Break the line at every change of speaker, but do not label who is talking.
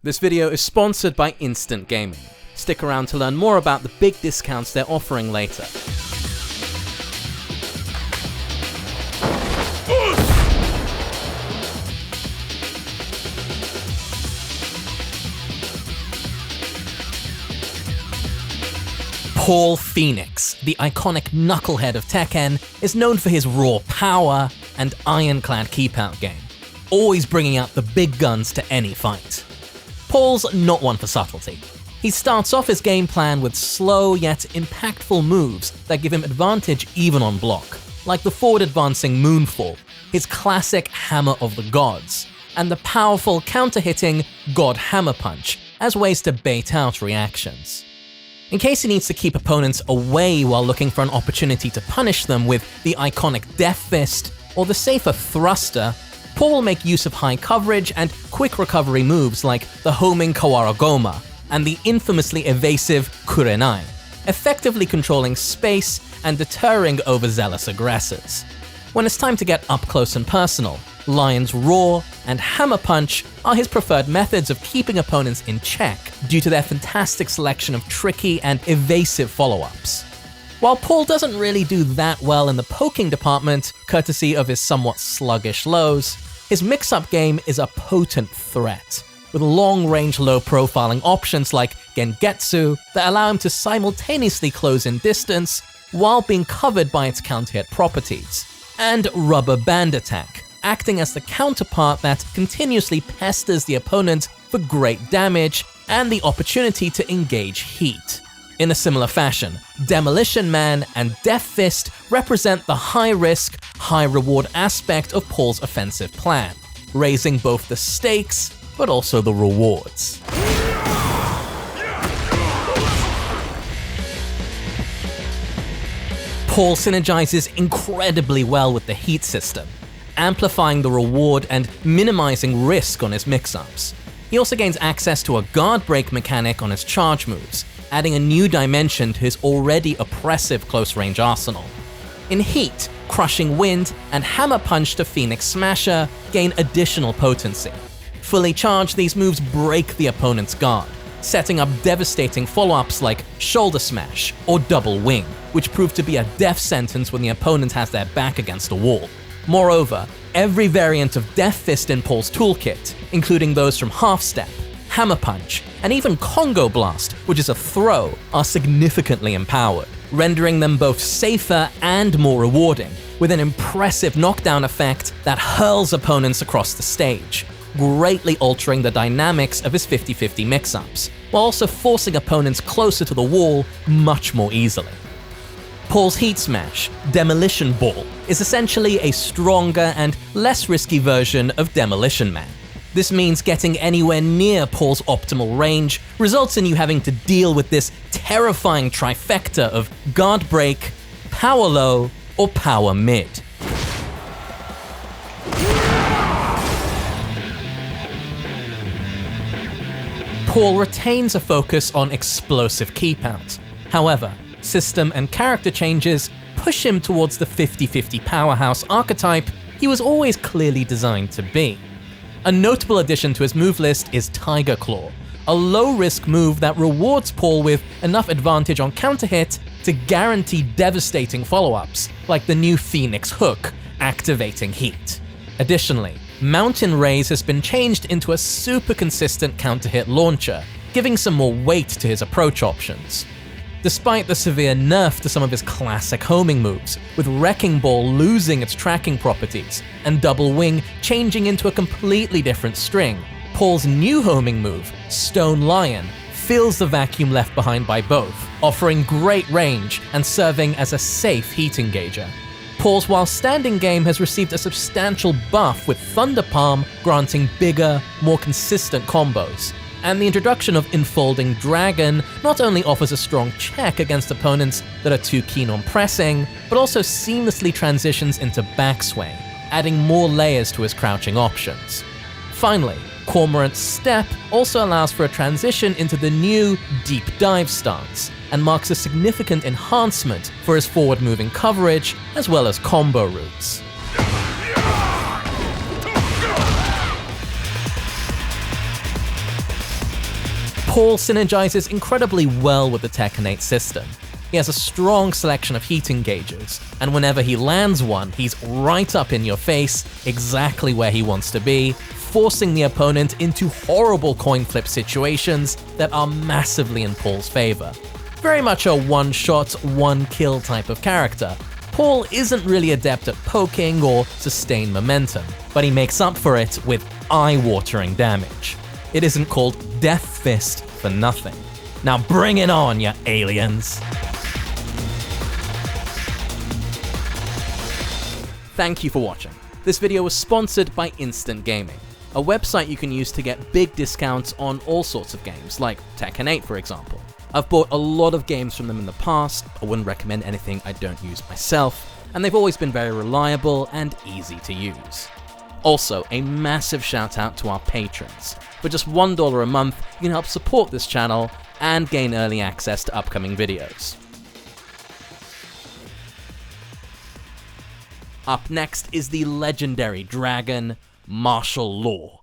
This video is sponsored by Instant Gaming. Stick around to learn more about the big discounts they're offering later. Paul Phoenix, the iconic knucklehead of Tekken, is known for his raw power and ironclad keep-out game, always bringing out the big guns to any fight. Paul's not one for subtlety. He starts off his game plan with slow yet impactful moves that give him advantage even on block, like the forward-advancing Moonfall, his classic Hammer of the Gods, and the powerful counter-hitting God Hammer Punch as ways to bait out reactions. In case he needs to keep opponents away while looking for an opportunity to punish them with the iconic Death Fist or the safer Thruster, Paul will make use of high coverage and quick recovery moves like the homing Kawaragoma and the infamously evasive Kurenai, effectively controlling space and deterring overzealous aggressors. When it's time to get up close and personal, Lion's Roar and Hammer Punch are his preferred methods of keeping opponents in check due to their fantastic selection of tricky and evasive follow-ups. While Paul doesn't really do that well in the poking department, courtesy of his somewhat sluggish lows, his mix-up game is a potent threat, with long-range low-profiling options like Gengetsu that allow him to simultaneously close in distance while being covered by its counter-hit properties, and Rubber Band Attack, acting as the counterpart that continuously pesters the opponent for great damage and the opportunity to engage heat. In a similar fashion, Demolition Man and Death Fist represent the high-risk, high-reward aspect of Paul's offensive plan, raising both the stakes but also the rewards. Paul synergizes incredibly well with the heat system, amplifying the reward and minimizing risk on his mix-ups. He also gains access to a guard break mechanic on his charge moves, adding a new dimension to his already oppressive close-range arsenal. In Heat, Crushing Wind and Hammer Punch to Phoenix Smasher gain additional potency. Fully charged, these moves break the opponent's guard, setting up devastating follow-ups like Shoulder Smash or Double Wing, which prove to be a death sentence when the opponent has their back against a wall. Moreover, every variant of Death Fist in Paul's toolkit, including those from Half Step, Hammer Punch, and even Congo Blast, which is a throw, are significantly empowered, rendering them both safer and more rewarding, with an impressive knockdown effect that hurls opponents across the stage, greatly altering the dynamics of his 50-50 mix-ups, while also forcing opponents closer to the wall much more easily. Paul's Heat Smash, Demolition Ball, is essentially a stronger and less risky version of Demolition Man. This means getting anywhere near Paul's optimal range results in you having to deal with this terrifying trifecta of guard break, power low, or power mid. Paul retains a focus on explosive keep-out. However, system and character changes push him towards the 50-50 powerhouse archetype he was always clearly designed to be. A notable addition to his move list is Tiger Claw, a low-risk move that rewards Paul with enough advantage on counter-hit to guarantee devastating follow-ups, like the new Phoenix Hook, activating heat. Additionally, Mountain Raise has been changed into a super consistent counter-hit launcher, giving some more weight to his approach options. Despite the severe nerf to some of his classic homing moves, with Wrecking Ball losing its tracking properties and Double Wing changing into a completely different string, Paul's new homing move, Stone Lion, fills the vacuum left behind by both, offering great range and serving as a safe heat engager. Paul's while standing game has received a substantial buff with Thunder Palm granting bigger, more consistent combos. And the introduction of Enfolding Dragon not only offers a strong check against opponents that are too keen on pressing, but also seamlessly transitions into backswing, adding more layers to his crouching options. Finally, Cormorant's Step also allows for a transition into the new Deep Dive stance, and marks a significant enhancement for his forward-moving coverage as well as combo routes. Paul synergizes incredibly well with the Tekken 8 system. He has a strong selection of heat engages, and whenever he lands one, he's right up in your face, exactly where he wants to be, forcing the opponent into horrible coin flip situations that are massively in Paul's favor. Very much a one-shot, one-kill type of character. Paul isn't really adept at poking or sustained momentum, but he makes up for it with eye-watering damage. It isn't called Death Fist for nothing. Now bring it on, you aliens! Thank you for watching. This video was sponsored by Instant Gaming, a website you can use to get big discounts on all sorts of games, like Tekken 8 for example. I've bought a lot of games from them in the past, I wouldn't recommend anything I don't use myself, and they've always been very reliable and easy to use. Also, a massive shout out to our patrons. For just $1 a month, you can help support this channel and gain early access to upcoming videos. Up next is the legendary dragon, Martial Law.